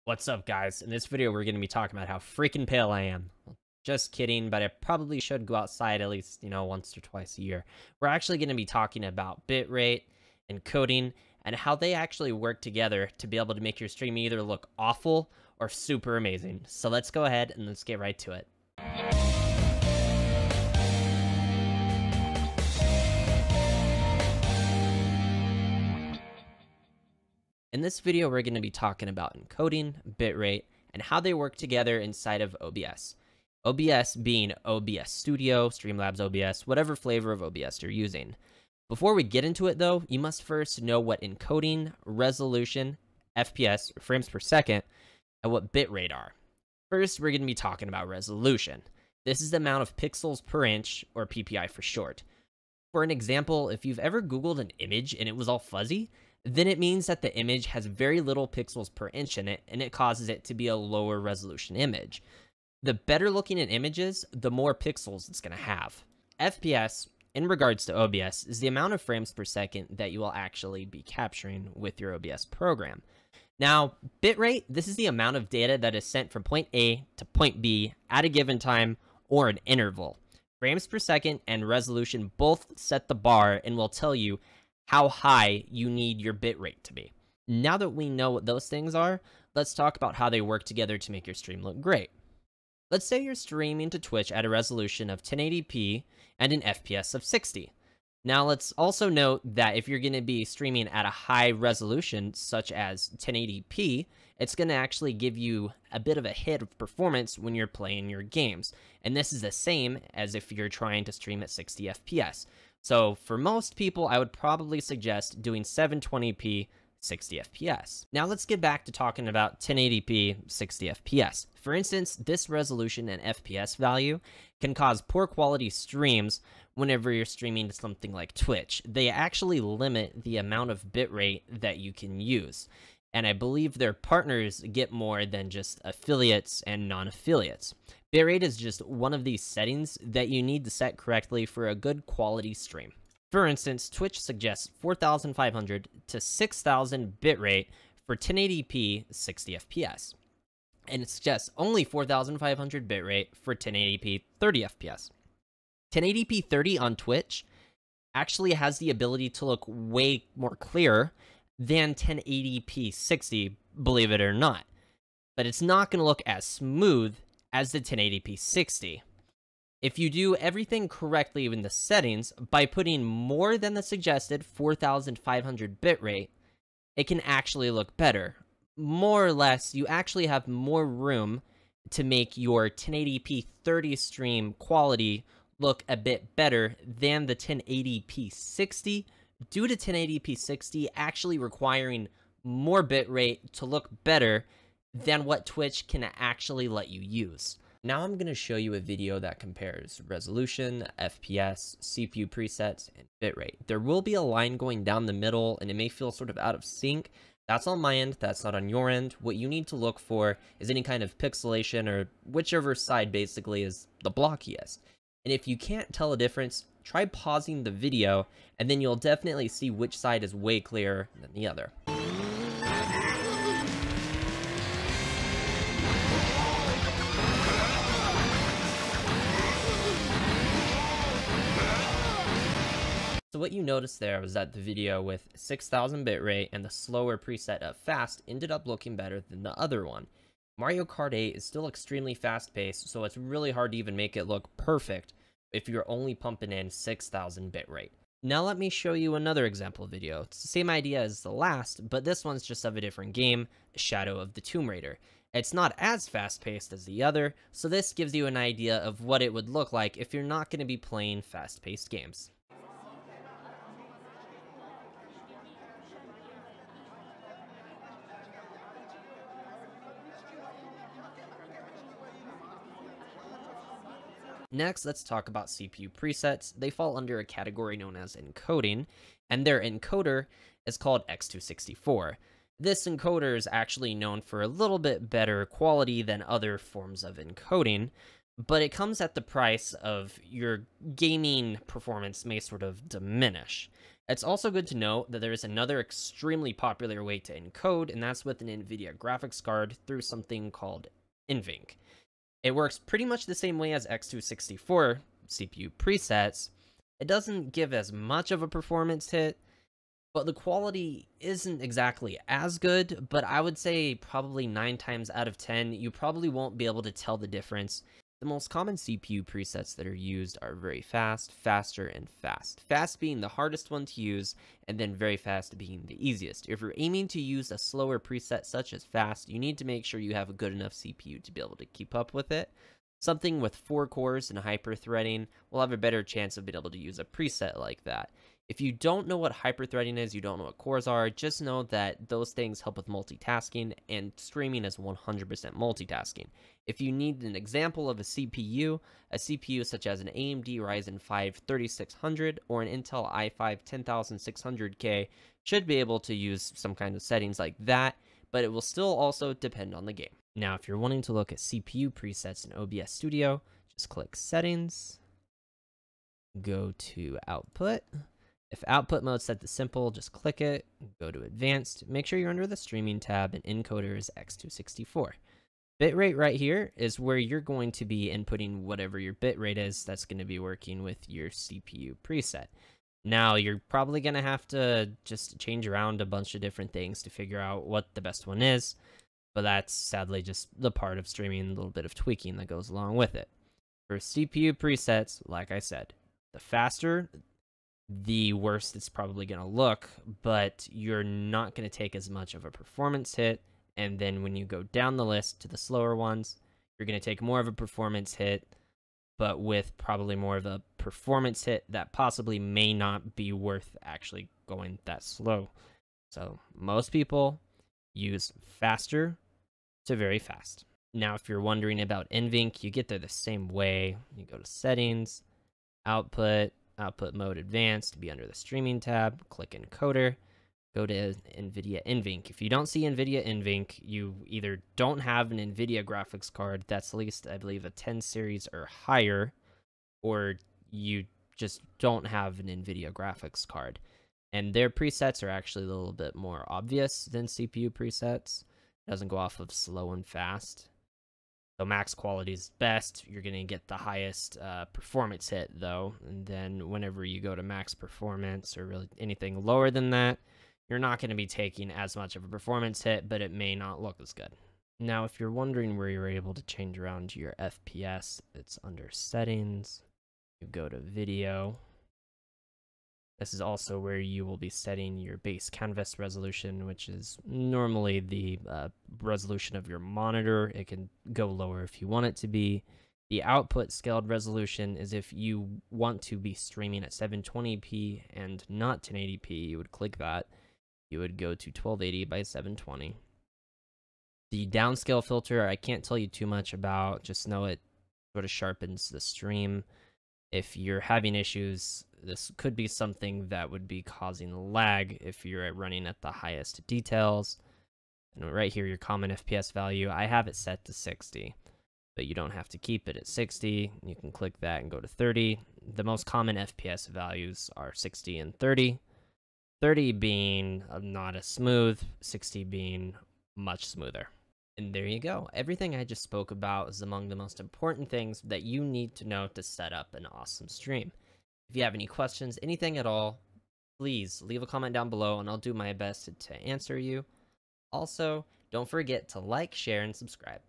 What's up, guys? In this video, we're going to be talking about how freaking pale I am. Just kidding, but I probably should go outside at least, once or twice a year. We're actually going to be talking about bitrate, encoding, and how they actually work together to be able to make your stream either look awful or super amazing. So let's go ahead and let's get right to it. In this video, we're going to be talking about encoding, bitrate, and how they work together inside of OBS. OBS being OBS Studio, Streamlabs OBS, whatever flavor of OBS you're using. Before we get into it though, you must first know what encoding, resolution, FPS, or frames per second, and what bitrate are. First, we're going to be talking about resolution. This is the amount of pixels per inch, or PPI for short. For an example, if you've ever Googled an image and it was all fuzzy, then it means that the image has very little pixels per inch in it, and it causes it to be a lower resolution image. The better looking an image is, the more pixels it's going to have. FPS, in regards to OBS, is the amount of frames per second that you will actually be capturing with your OBS program. Now, bitrate, this is the amount of data that is sent from point A to point B at a given time or an interval. Frames per second and resolution both set the bar and will tell you how high you need your bitrate to be. Now that we know what those things are, let's talk about how they work together to make your stream look great. Let's say you're streaming to Twitch at a resolution of 1080p and an FPS of 60. Now let's also note that if you're going to be streaming at a high resolution, such as 1080p, it's going to actually give you a bit of a hit of performance when you're playing your games. And this is the same as if you're trying to stream at 60 FPS. So for most people, I would probably suggest doing 720p 60 FPS. Now let's get back to talking about 1080p 60 FPS. For instance, this resolution and FPS value can cause poor quality streams whenever you're streaming to something like Twitch. They actually limit the amount of bitrate that you can use. And I believe their partners get more than just affiliates and non-affiliates. Bitrate is just one of these settings that you need to set correctly for a good quality stream. For instance, Twitch suggests 4,500 to 6,000 bitrate for 1080p 60 FPS. And it suggests only 4,500 bitrate for 1080p 30 FPS. 1080p 30 on Twitch actually has the ability to look way more clear than 1080p 60, believe it or not. But it's not going to look as smooth as the 1080p 60. If you do everything correctly in the settings by putting more than the suggested 4,500 bitrate, it can actually look better. More or less, you actually have more room to make your 1080p 30 stream quality look a bit better than the 1080p 60, due to 1080p 60 actually requiring more bitrate to look better than what Twitch can actually let you use. Now I'm going to show you a video that compares resolution, FPS, CPU presets, and bitrate. There will be a line going down the middle and it may feel sort of out of sync. That's on my end, that's not on your end. What you need to look for is any kind of pixelation or whichever side basically is the blockiest. And if you can't tell a difference, try pausing the video and then you'll definitely see which side is way clearer than the other. So what you noticed there was that the video with 6,000 bitrate and the slower preset of fast ended up looking better than the other one. Mario Kart 8 is still extremely fast-paced, so it's really hard to even make it look perfect if you're only pumping in 6,000 bitrate. Now let me show you another example video. It's the same idea as the last, but this one's just of a different game, Shadow of the Tombraider. It's not as fast-paced as the other, so this gives you an idea of what it would look like if you're not going to be playing fast-paced games. Next, let's talk about CPU presets. They fall under a category known as encoding, and their encoder is called X264. This encoder is actually known for a little bit better quality than other forms of encoding, but it comes at the price of your gaming performance may sort of diminish. It's also good to note that there is another extremely popular way to encode, and that's with an NVIDIA graphics card through something called NVENC. It works pretty much the same way as X264 CPU presets. It doesn't give as much of a performance hit, but the quality isn't exactly as good, but I would say probably 9 times out of 10, you probably won't be able to tell the difference. The most common CPU presets that are used are very fast, faster, and fast. Fast being the hardest one to use, and then very fast being the easiest. If you're aiming to use a slower preset such as fast, you need to make sure you have a good enough CPU to be able to keep up with it. Something with 4 cores and hyper-threading will have a better chance of being able to use a preset like that. If you don't know what hyper-threading is, you don't know what cores are, just know that those things help with multitasking, and streaming is 100% multitasking. If you need an example of a CPU such as an AMD Ryzen 5 3600 or an Intel i5 10600K should be able to use some kind of settings like that, but it will still also depend on the game. Now, if you're wanting to look at CPU presets in OBS Studio, just click Settings, go to Output. If output mode set to simple, just click it, go to Advanced, make sure you're under the Streaming tab, and encoder is X264. Bitrate right here is where you're going to be inputting whatever your bitrate is that's going to be working with your CPU preset. Now, you're probably going to have to just change around a bunch of different things to figure out what the best one is, but that's sadly just the part of streaming, a little bit of tweaking that goes along with it. For CPU presets, like I said, the faster, the worse it's probably going to look, but you're not going to take as much of a performance hit. And then when you go down the list to the slower ones, you're going to take more of a performance hit, but with probably more of a performance hit that possibly may not be worth actually going that slow. So most people use faster to very fast. Now, if you're wondering about NVENC, you get there the same way. You go to Settings, Output mode Advanced, be under the Streaming tab, click Encoder, go to NVIDIA NVENC. If you don't see NVIDIA NVENC, you either don't have an NVIDIA graphics card that's at least, I believe, a 10 series or higher, or you just don't have an NVIDIA graphics card. And their presets are actually a little bit more obvious than CPU presets. It doesn't go off of slow and fast. So max quality is best. You're going to get the highest performance hit, though. And then whenever you go to max performance or really anything lower than that, you're not going to be taking as much of a performance hit, but it may not look as good. Now, if you're wondering where you're able to change around your FPS, it's under Settings. You go to Video. This is also where you will be setting your base canvas resolution, which is normally the resolution of your monitor. It can go lower if you want it to be. The output scaled resolution is if you want to be streaming at 720p and not 1080p, you would click that. You would go to 1280 by 720. The downscale filter, I can't tell you too much about, just know it sort of sharpens the stream. If you're having issues, this could be something that would be causing lag if you're running at the highest details. And right here, your common FPS value, I have it set to 60, but you don't have to keep it at 60. You can click that and go to 30. The most common FPS values are 60 and 30. 30 being not as smooth, 60 being much smoother. And there you go. Everything I just spoke about is among the most important things that you need to know to set up an awesome stream. If you have any questions, anything at all, please leave a comment down below and I'll do my best to answer you. Also, don't forget to like, share, and subscribe.